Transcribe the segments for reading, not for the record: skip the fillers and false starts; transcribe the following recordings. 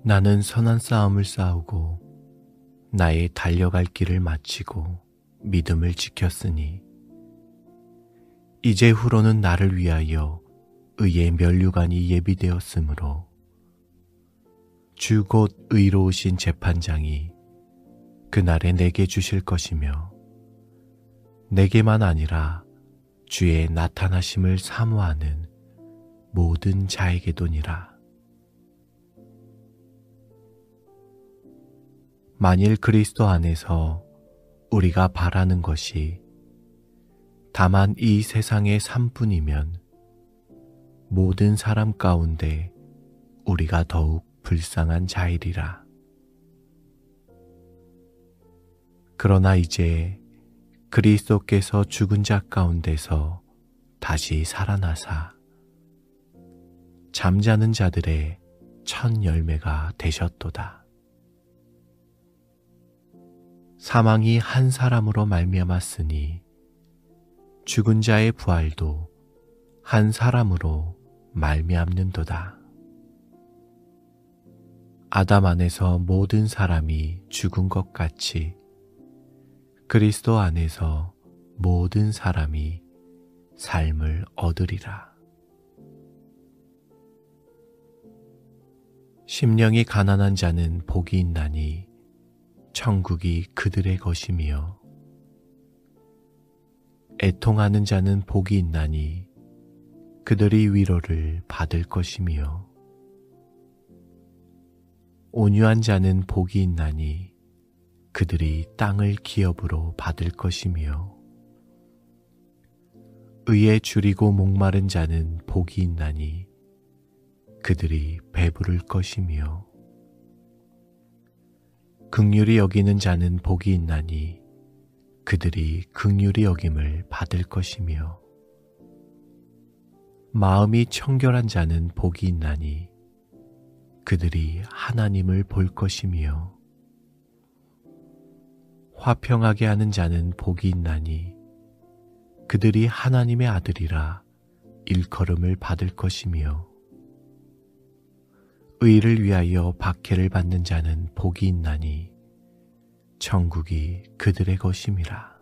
나는 선한 싸움을 싸우고 나의 달려갈 길을 마치고 믿음을 지켰으니 이제 후로는 나를 위하여 의의 면류관이 예비되었으므로 주 곧 의로우신 재판장이 그날에 내게 주실 것이며 내게만 아니라 주의 나타나심을 사모하는 모든 자에게도니라. 만일 그리스도 안에서 우리가 바라는 것이 다만 이 세상의 삶뿐이면 모든 사람 가운데 우리가 더욱 불쌍한 자이리라. 그러나 이제 그리스도께서 죽은 자 가운데서 다시 살아나사 잠자는 자들의 첫 열매가 되셨도다. 사망이 한 사람으로 말미암았으니 죽은 자의 부활도 한 사람으로 말미암는도다. 아담 안에서 모든 사람이 죽은 것 같이 그리스도 안에서 모든 사람이 삶을 얻으리라. 심령이 가난한 자는 복이 있나니 천국이 그들의 것이며 애통하는 자는 복이 있나니 그들이 위로를 받을 것이며 온유한 자는 복이 있나니 그들이 땅을 기업으로 받을 것이며 의에 줄이고 목마른 자는 복이 있나니 그들이 배부를 것이며 긍휼히 여기는 자는 복이 있나니 그들이 긍휼히 여김을 받을 것이며 마음이 청결한 자는 복이 있나니 그들이 하나님을 볼 것이며 화평하게 하는 자는 복이 있나니 그들이 하나님의 아들이라 일컬음을 받을 것이며 의를 위하여 박해를 받는 자는 복이 있나니 천국이 그들의 것임이라.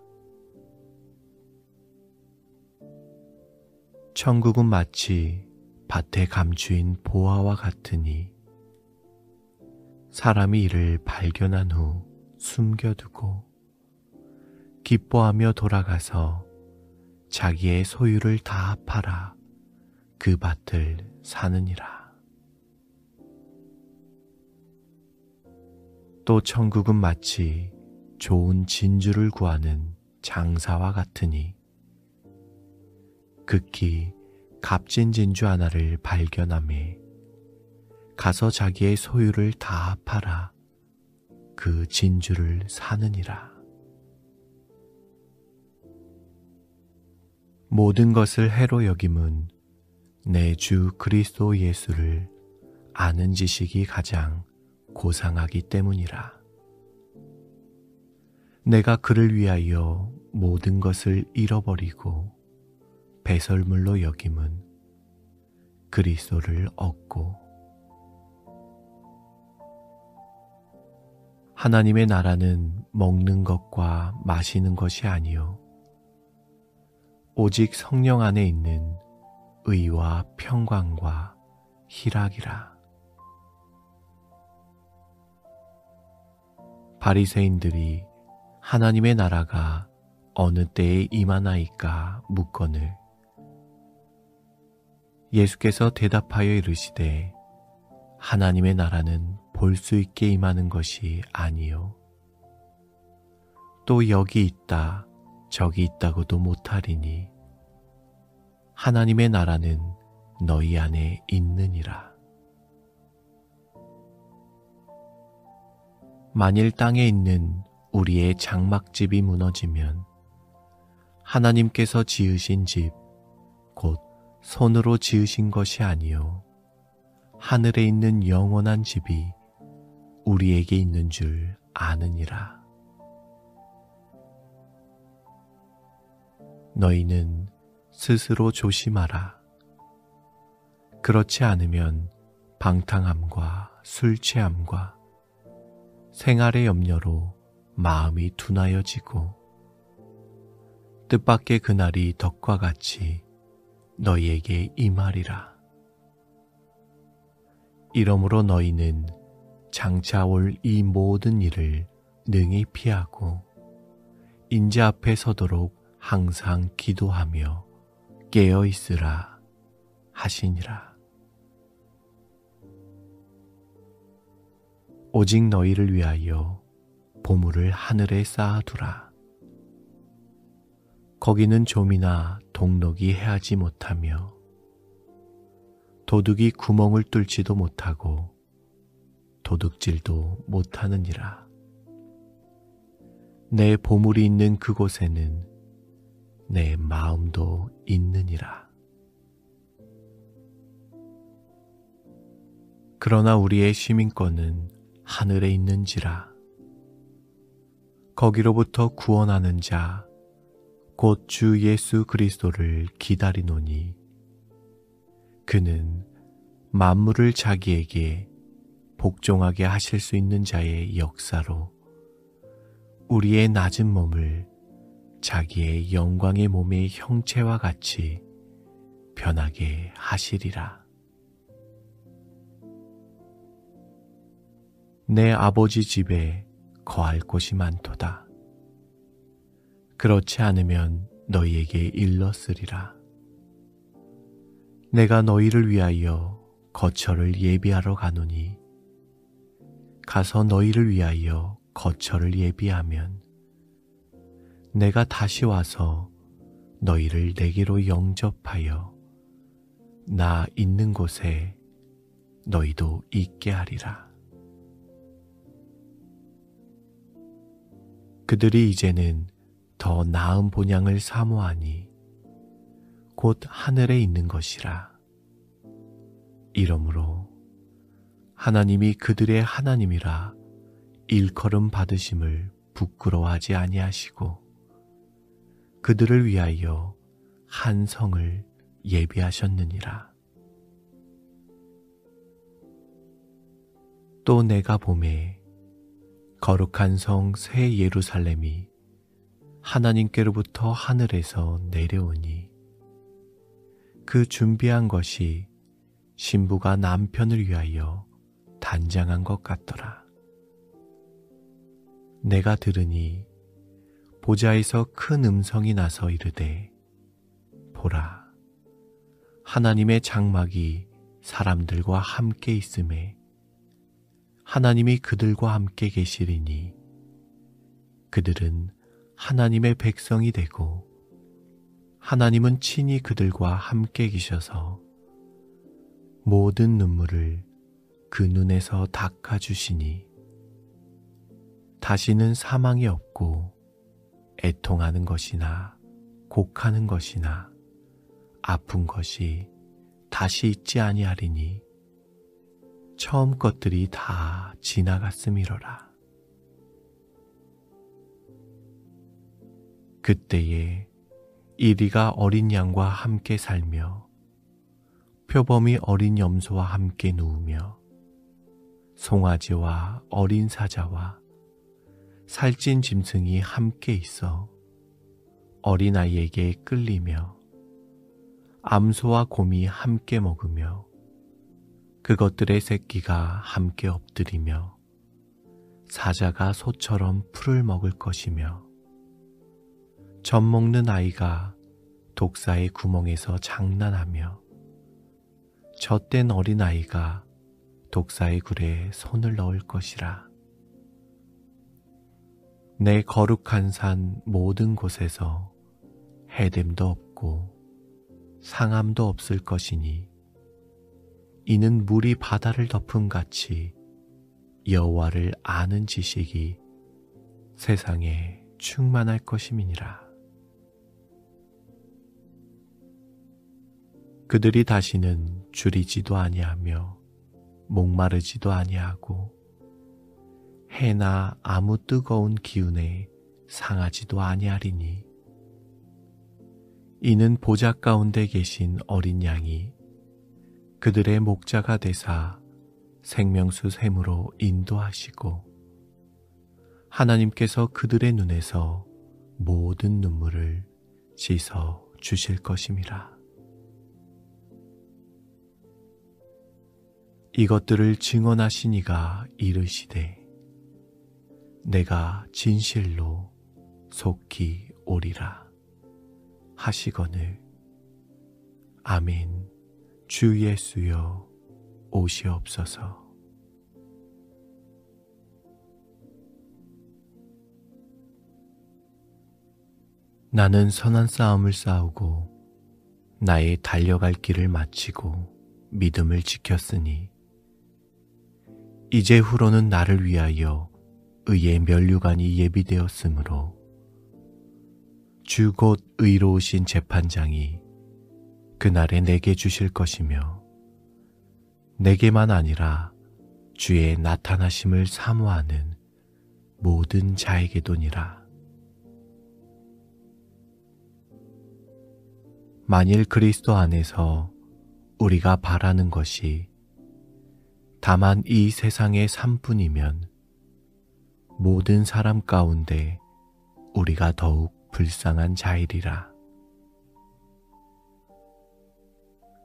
천국은 마치 밭에 감추인 보화와 같으니 사람이 이를 발견한 후 숨겨두고 기뻐하며 돌아가서 자기의 소유를 다 팔아 그 밭을 사느니라. 또 천국은 마치 좋은 진주를 구하는 장사와 같으니 극히 값진 진주 하나를 발견하매 가서 자기의 소유를 다 팔아 그 진주를 사느니라. 모든 것을 해로 여김은 내 주 그리스도 예수를 아는 지식이 가장 고상하기 때문이라. 내가 그를 위하여 모든 것을 잃어버리고 배설물로 여김은 그리스도를 얻고 하나님의 나라는 먹는 것과 마시는 것이 아니요 오직 성령 안에 있는 의와 평강과 희락이라. 바리새인들이 하나님의 나라가 어느 때에 임하나이까 묻거늘 예수께서 대답하여 이르시되 하나님의 나라는 볼 수 있게 임하는 것이 아니요 또 여기 있다 저기 있다고도 못하리니 하나님의 나라는 너희 안에 있느니라. 만일 땅에 있는 우리의 장막집이 무너지면 하나님께서 지으신 집, 곧 손으로 지으신 것이 아니요 하늘에 있는 영원한 집이 우리에게 있는 줄 아느니라. 너희는 스스로 조심하라. 그렇지 않으면 방탕함과 술 취함과 생활의 염려로 마음이 둔하여지고 뜻밖의 그날이 덕과 같이 너희에게 임하리라. 이러므로 너희는 장차 올 이 모든 일을 능히 피하고 인자 앞에 서도록 항상 기도하며 깨어 있으라 하시니라. 오직 너희를 위하여 보물을 하늘에 쌓아두라. 거기는 좀이나 동록이 해하지 못하며 도둑이 구멍을 뚫지도 못하고 도둑질도 못하느니라. 내 보물이 있는 그곳에는 내 마음도 있느니라. 그러나 우리의 시민권은 하늘에 있는지라. 거기로부터 구원하는 자 곧 주 예수 그리스도를 기다리노니 그는 만물을 자기에게 복종하게 하실 수 있는 자의 역사로 우리의 낮은 몸을 자기의 영광의 몸의 형체와 같이 변하게 하시리라. 내 아버지 집에 거할 곳이 많도다. 그렇지 않으면 너희에게 일렀으리라. 내가 너희를 위하여 거처를 예비하러 가노니 가서 너희를 위하여 거처를 예비하면 내가 다시 와서 너희를 내게로 영접하여 나 있는 곳에 너희도 있게 하리라. 그들이 이제는 더 나은 본향을 사모하니 곧 하늘에 있는 것이라. 이러므로 하나님이 그들의 하나님이라 일컬음 받으심을 부끄러워하지 아니하시고 그들을 위하여 한 성을 예비하셨느니라. 또 내가 보매 거룩한 성 새 예루살렘이 하나님께로부터 하늘에서 내려오니 그 준비한 것이 신부가 남편을 위하여 단장한 것 같더라. 내가 들으니 보좌에서 큰 음성이 나서 이르되 보라, 하나님의 장막이 사람들과 함께 있음에 하나님이 그들과 함께 계시리니 그들은 하나님의 백성이 되고 하나님은 친히 그들과 함께 계셔서 모든 눈물을 그 눈에서 닦아주시니 다시는 사망이 없고 애통하는 것이나 곡하는 것이나 아픈 것이 다시 있지 아니하리니 처음 것들이 다 지나갔음이로라. 그때에 이리가 어린 양과 함께 살며 표범이 어린 염소와 함께 누우며 송아지와 어린 사자와 살찐 짐승이 함께 있어 어린아이에게 끌리며 암소와 곰이 함께 먹으며 그것들의 새끼가 함께 엎드리며 사자가 소처럼 풀을 먹을 것이며 젖 먹는 아이가 독사의 구멍에서 장난하며 젖된 어린아이가 독사의 굴에 손을 넣을 것이라. 내 거룩한 산 모든 곳에서 해됨도 없고 상함도 없을 것이니 이는 물이 바다를 덮음같이 여호와를 아는 지식이 세상에 충만할 것임이니라. 그들이 다시는 줄이지도 아니하며 목마르지도 아니하고 해나 아무 뜨거운 기운에 상하지도 아니하리니 이는 보좌 가운데 계신 어린 양이 그들의 목자가 되사 생명수 샘으로 인도하시고 하나님께서 그들의 눈에서 모든 눈물을 씻어 주실 것임이라. 이것들을 증언하신 이가 이르시되 내가 진실로 속히 오리라 하시거늘. 아멘. 주 예수여 오시옵소서. 나는 선한 싸움을 싸우고 나의 달려갈 길을 마치고 믿음을 지켰으니 이제 후로는 나를 위하여 의의 면류관이 예비되었으므로 주 곧 의로우신 재판장이 그날에 내게 주실 것이며 내게만 아니라 주의 나타나심을 사모하는 모든 자에게도니라. 만일 그리스도 안에서 우리가 바라는 것이 다만 이 세상의 삶뿐이면 모든 사람 가운데 우리가 더욱 불쌍한 자이리라.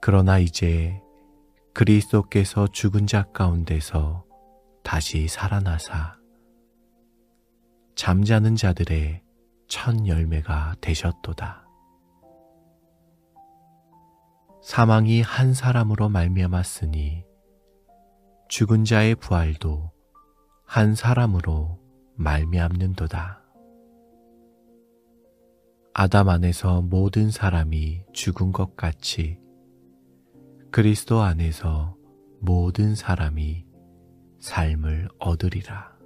그러나 이제 그리스도께서 죽은 자 가운데서 다시 살아나사 잠자는 자들의 첫 열매가 되셨도다. 사망이 한 사람으로 말미암았으니 죽은 자의 부활도 한 사람으로 말미암는도다. 아담 안에서 모든 사람이 죽은 것 같이 그리스도 안에서 모든 사람이 삶을 얻으리라.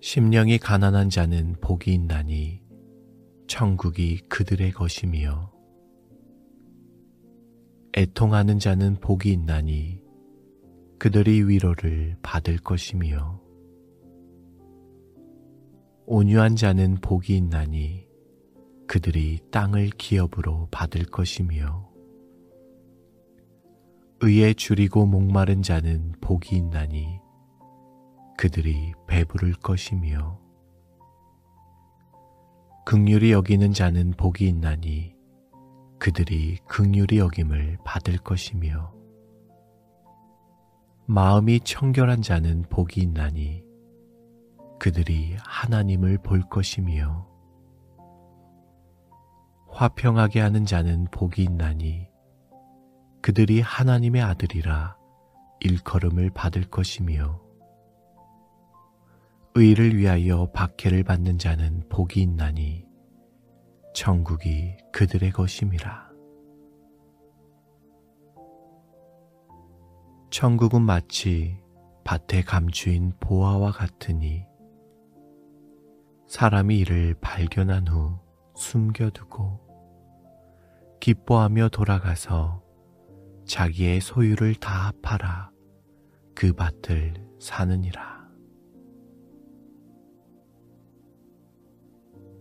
심령이 가난한 자는 복이 있나니 천국이 그들의 것이며 애통하는 자는 복이 있나니 그들이 위로를 받을 것이며 온유한 자는 복이 있나니 그들이 땅을 기업으로 받을 것이며 의에 줄이고 목마른 자는 복이 있나니 그들이 배부를 것이며 긍휼히 여기는 자는 복이 있나니 그들이 긍휼히 여김을 받을 것이며 마음이 청결한 자는 복이 있나니 그들이 하나님을 볼 것이며 화평하게 하는 자는 복이 있나니 그들이 하나님의 아들이라 일컬음을 받을 것이며 의를 위하여 박해를 받는 자는 복이 있나니 천국이 그들의 것임이라. 천국은 마치 밭에 감추인 보화와 같으니 사람이 이를 발견한 후 숨겨두고 기뻐하며 돌아가서 자기의 소유를 다 팔아 그 밭을 사느니라.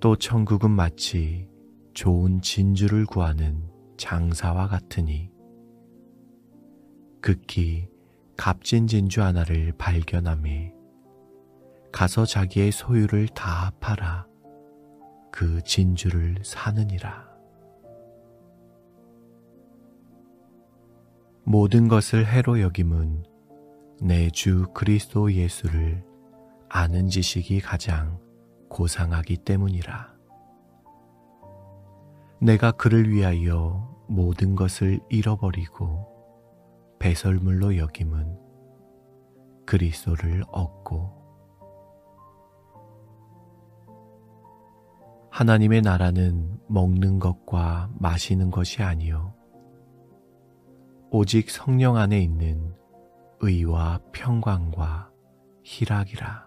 또 천국은 마치 좋은 진주를 구하는 장사와 같으니 극히 값진 진주 하나를 발견하매 가서 자기의 소유를 다 팔아 그 진주를 사느니라. 모든 것을 해로 여김은 내 주 그리스도 예수를 아는 지식이 가장 고상하기 때문이라. 내가 그를 위하여 모든 것을 잃어버리고 배설물로 여김은 그리스도를 얻고 하나님의 나라는 먹는 것과 마시는 것이 아니요 오직 성령 안에 있는 의와 평강과 희락이라.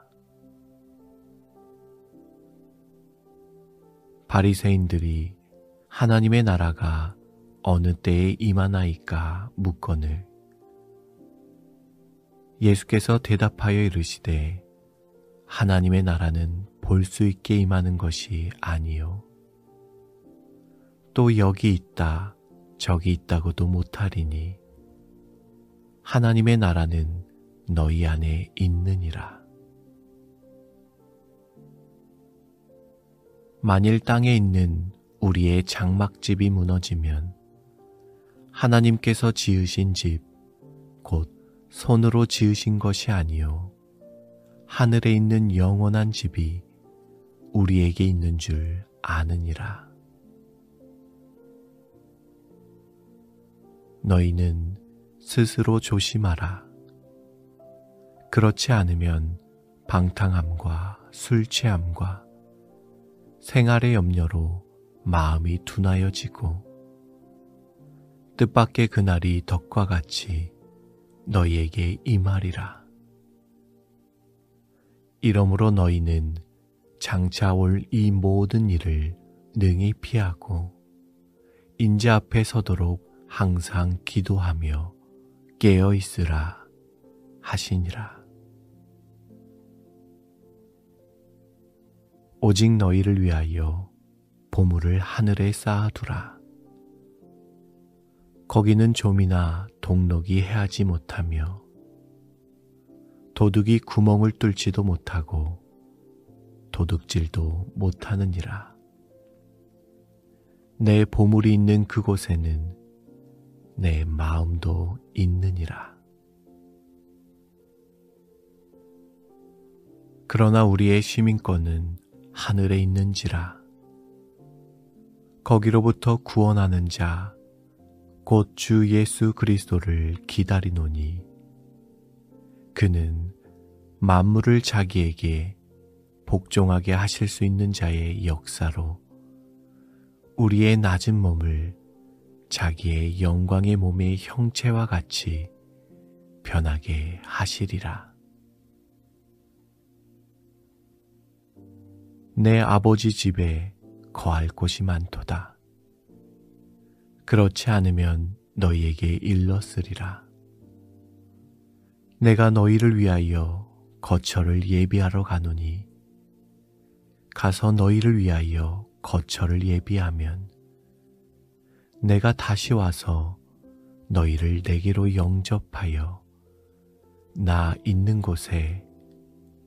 바리새인들이 하나님의 나라가 어느 때에 임하나이까 묻거늘 예수께서 대답하여 이르시되 하나님의 나라는 볼 수 있게 임하는 것이 아니요 또 여기 있다 적이 있다고도 못하리니 하나님의 나라는 너희 안에 있느니라. 만일 땅에 있는 우리의 장막집이 무너지면 하나님께서 지으신 집, 곧 손으로 지으신 것이 아니요 하늘에 있는 영원한 집이 우리에게 있는 줄 아느니라. 너희는 스스로 조심하라. 그렇지 않으면 방탕함과 술 취함과 생활의 염려로 마음이 둔하여지고 뜻밖의 그날이 덕과 같이 너희에게 임하리라. 이러므로 너희는 장차 올 이 모든 일을 능히 피하고 인자 앞에 서도록 항상 기도하며 깨어 있으라 하시니라. 오직 너희를 위하여 보물을 하늘에 쌓아두라. 거기는 좀이나 동록이 해하지 못하며 도둑이 구멍을 뚫지도 못하고 도둑질도 못하느니라. 내 보물이 있는 그곳에는 내 마음도 있느니라. 그러나 우리의 시민권은 하늘에 있는지라. 거기로부터 구원하는 자 곧 주 예수 그리스도를 기다리노니 그는 만물을 자기에게 복종하게 하실 수 있는 자의 역사로 우리의 낮은 몸을 자기의 영광의 몸의 형체와 같이 변하게 하시리라. 내 아버지 집에 거할 곳이 많도다. 그렇지 않으면 너희에게 일렀으리라. 내가 너희를 위하여 거처를 예비하러 가노니 가서 너희를 위하여 거처를 예비하면 내가 다시 와서 너희를 내게로 영접하여 나 있는 곳에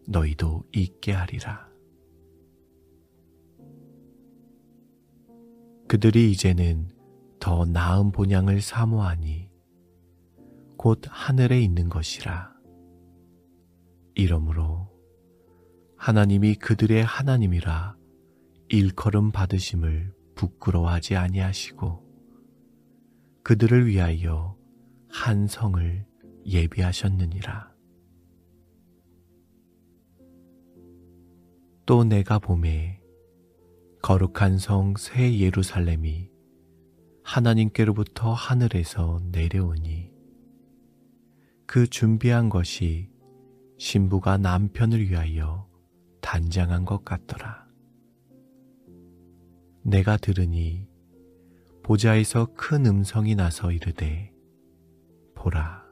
너희도 있게 하리라. 그들이 이제는 더 나은 본향을 사모하니 곧 하늘에 있는 것이라. 이러므로 하나님이 그들의 하나님이라 일컬음 받으심을 부끄러워하지 아니하시고 그들을 위하여 한 성을 예비하셨느니라. 또 내가 보매 거룩한 성 새 예루살렘이 하나님께로부터 하늘에서 내려오니 그 준비한 것이 신부가 남편을 위하여 단장한 것 같더라. 내가 들으니 보좌에서 큰 음성이 나서 이르되 보라,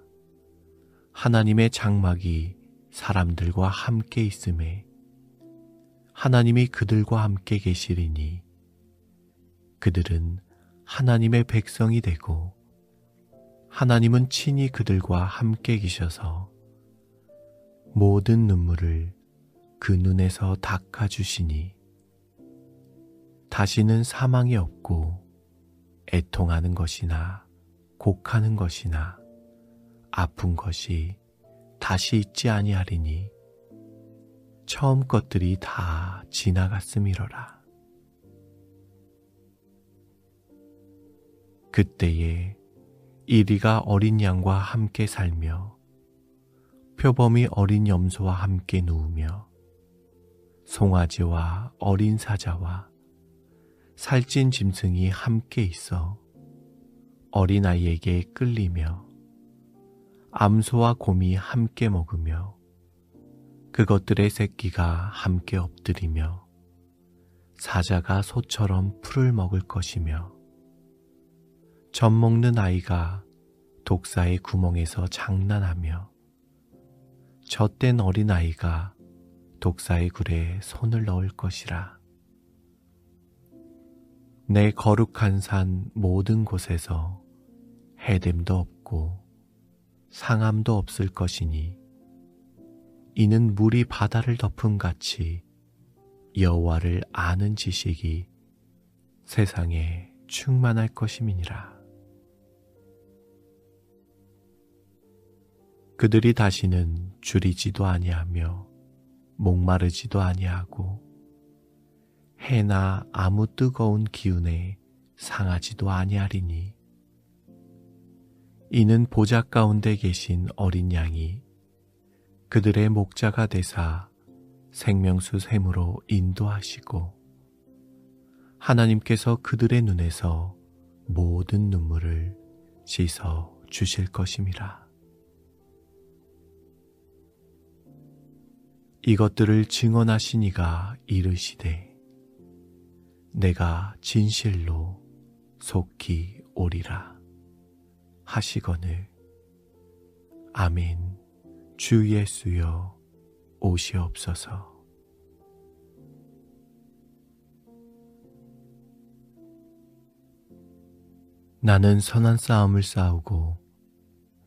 하나님의 장막이 사람들과 함께 있음에 하나님이 그들과 함께 계시리니 그들은 하나님의 백성이 되고 하나님은 친히 그들과 함께 계셔서 모든 눈물을 그 눈에서 닦아주시니 다시는 사망이 없고 애통하는 것이나 곡하는 것이나 아픈 것이 다시 있지 아니하리니 처음 것들이 다 지나갔음이로라. 그때에 이리가 어린 양과 함께 살며 표범이 어린 염소와 함께 누우며 송아지와 어린 사자와 살찐 짐승이 함께 있어 어린아이에게 끌리며 암소와 곰이 함께 먹으며 그것들의 새끼가 함께 엎드리며 사자가 소처럼 풀을 먹을 것이며 젖 먹는 아이가 독사의 구멍에서 장난하며 젖된 어린아이가 독사의 굴에 손을 넣을 것이라. 내 거룩한 산 모든 곳에서 해됨도 없고 상함도 없을 것이니 이는 물이 바다를 덮음 같이 여호와를 아는 지식이 세상에 충만할 것임이니라. 그들이 다시는 줄이지도 아니하며 목마르지도 아니하고 해나 아무 뜨거운 기운에 상하지도 아니하리니 이는 보좌 가운데 계신 어린 양이 그들의 목자가 되사 생명수 샘으로 인도하시고 하나님께서 그들의 눈에서 모든 눈물을 씻어 주실 것임이라. 이것들을 증언하신 이가 이르시되 내가 진실로 속히 오리라 하시거늘 아멘. 주 예수여 오시옵소서. 나는 선한 싸움을 싸우고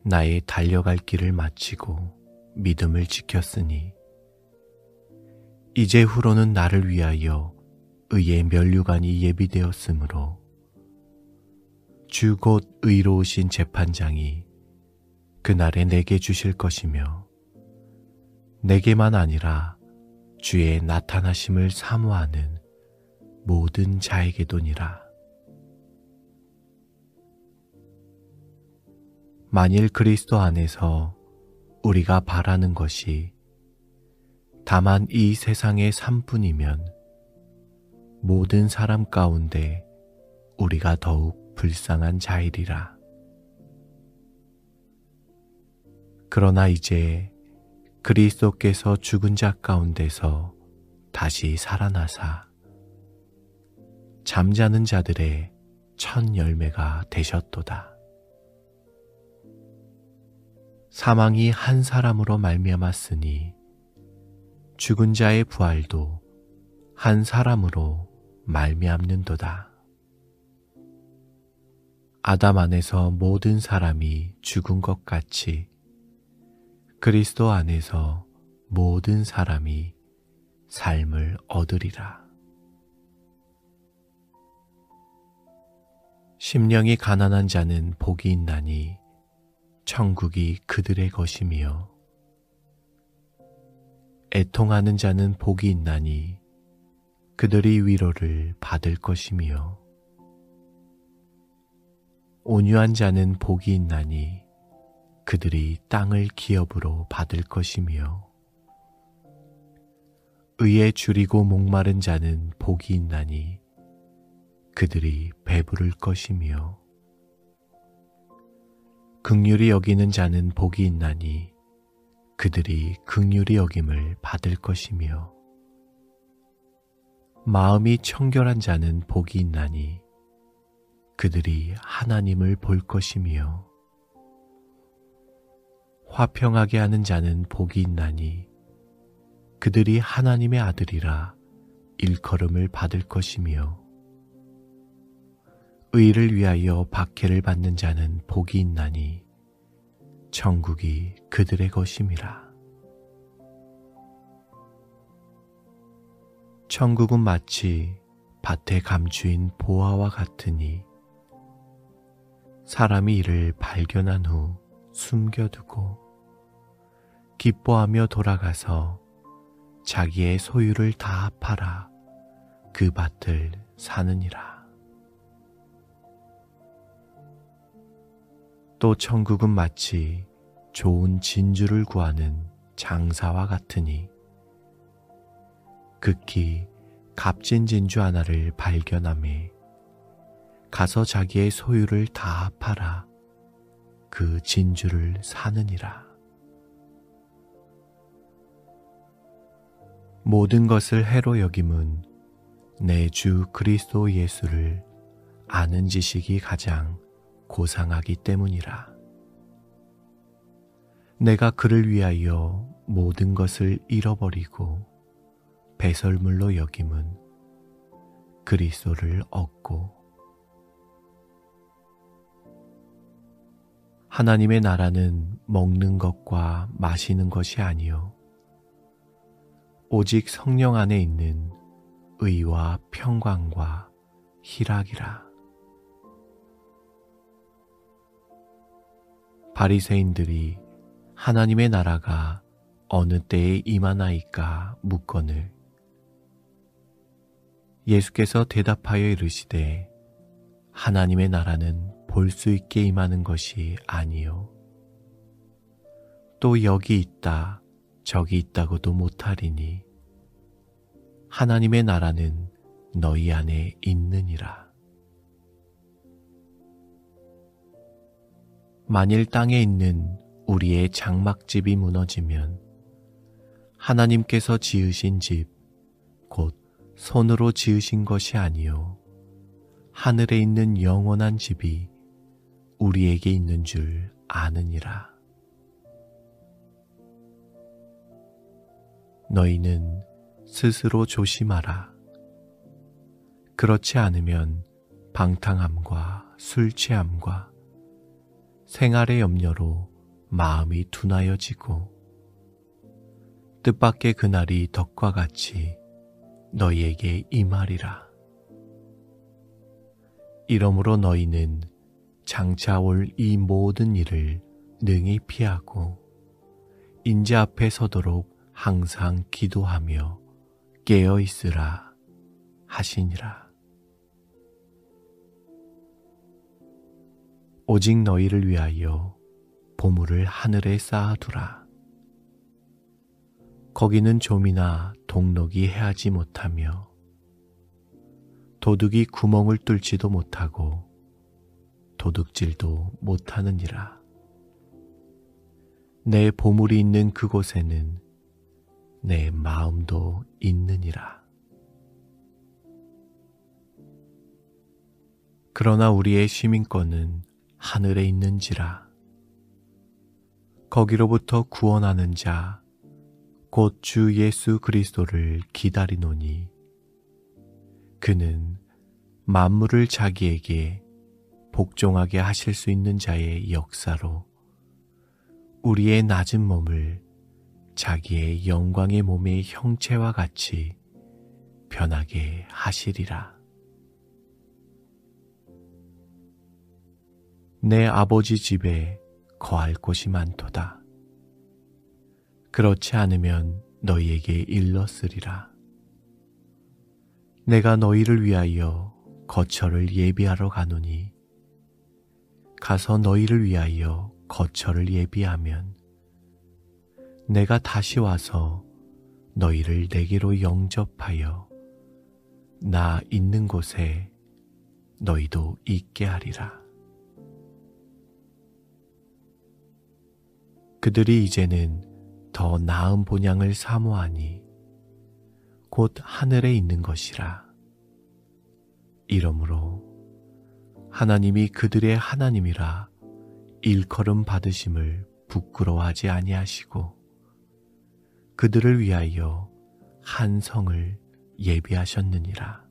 나의 달려갈 길을 마치고 믿음을 지켰으니 이제 후로는 나를 위하여 의의 면류관이 예비되었으므로 주 곧 의로우신 재판장이 그날에 내게 주실 것이며 내게만 아니라 주의 나타나심을 사모하는 모든 자에게도니라. 만일 그리스도 안에서 우리가 바라는 것이 다만 이 세상의 삶뿐이면 모든 사람 가운데 우리가 더욱 불쌍한 자이리라. 그러나 이제 그리스도께서 죽은 자 가운데서 다시 살아나사 잠자는 자들의 첫 열매가 되셨도다. 사망이 한 사람으로 말미암았으니 죽은 자의 부활도 한 사람으로 말미암는도다. 아담 안에서 모든 사람이 죽은 것 같이 그리스도 안에서 모든 사람이 삶을 얻으리라. 심령이 가난한 자는 복이 있나니 천국이 그들의 것이며 애통하는 자는 복이 있나니 그들이 위로를 받을 것이며 온유한 자는 복이 있나니 그들이 땅을 기업으로 받을 것이며 의에 줄이고 목마른 자는 복이 있나니 그들이 배부를 것이며 긍휼히 여기는 자는 복이 있나니 그들이 긍휼히 여김을 받을 것이며 마음이 청결한 자는 복이 있나니 그들이 하나님을 볼 것이며 화평하게 하는 자는 복이 있나니 그들이 하나님의 아들이라 일컬음을 받을 것이며 의를 위하여 박해를 받는 자는 복이 있나니 천국이 그들의 것임이라. 천국은 마치 밭에 감추인 보화와 같으니 사람이 이를 발견한 후 숨겨두고 기뻐하며 돌아가서 자기의 소유를 다 팔아 그 밭을 사느니라. 또 천국은 마치 좋은 진주를 구하는 장사와 같으니 극히 값진 진주 하나를 발견하매 가서 자기의 소유를 다 팔아 그 진주를 사느니라. 모든 것을 해로 여김은 내 주 그리스도 예수를 아는 지식이 가장 고상하기 때문이라. 내가 그를 위하여 모든 것을 잃어버리고 배설물로 여김은 그리스도를 얻고 하나님의 나라는 먹는 것과 마시는 것이 아니요 오직 성령 안에 있는 의와 평강과 희락이라. 바리새인들이 하나님의 나라가 어느 때에 임하나이까 묻거늘 예수께서 대답하여 이르시되 하나님의 나라는 볼 수 있게 임하는 것이 아니요 또 여기 있다 저기 있다고도 못하리니 하나님의 나라는 너희 안에 있느니라. 만일 땅에 있는 우리의 장막집이 무너지면 하나님께서 지으신 집 곧 손으로 지으신 것이 아니요 하늘에 있는 영원한 집이 우리에게 있는 줄 아느니라. 너희는 스스로 조심하라. 그렇지 않으면 방탕함과 술 취함과 생활의 염려로 마음이 둔하여지고 뜻밖의 그날이 덕과 같이 너희에게 임하리라. 이러므로 너희는 장차 올 이 모든 일을 능히 피하고 인자 앞에 서도록 항상 기도하며 깨어 있으라 하시니라. 오직 너희를 위하여 보물을 하늘에 쌓아두라. 거기는 좀이나 동록이 해하지 못하며 도둑이 구멍을 뚫지도 못하고 도둑질도 못하느니라. 내 보물이 있는 그곳에는 내 마음도 있느니라. 그러나 우리의 시민권은 하늘에 있는지라. 거기로부터 구원하는 자 곧 주 예수 그리스도를 기다리노니 그는 만물을 자기에게 복종하게 하실 수 있는 자의 역사로 우리의 낮은 몸을 자기의 영광의 몸의 형체와 같이 변하게 하시리라. 내 아버지 집에 거할 곳이 많도다. 그렇지 않으면 너희에게 일렀으리라. 내가 너희를 위하여 거처를 예비하러 가노니 가서 너희를 위하여 거처를 예비하면 내가 다시 와서 너희를 내게로 영접하여 나 있는 곳에 너희도 있게 하리라. 그들이 이제는 더 나은 본향을 사모하니 곧 하늘에 있는 것이라. 이러므로 하나님이 그들의 하나님이라 일컬음 받으심을 부끄러워하지 아니하시고 그들을 위하여 한 성을 예비하셨느니라.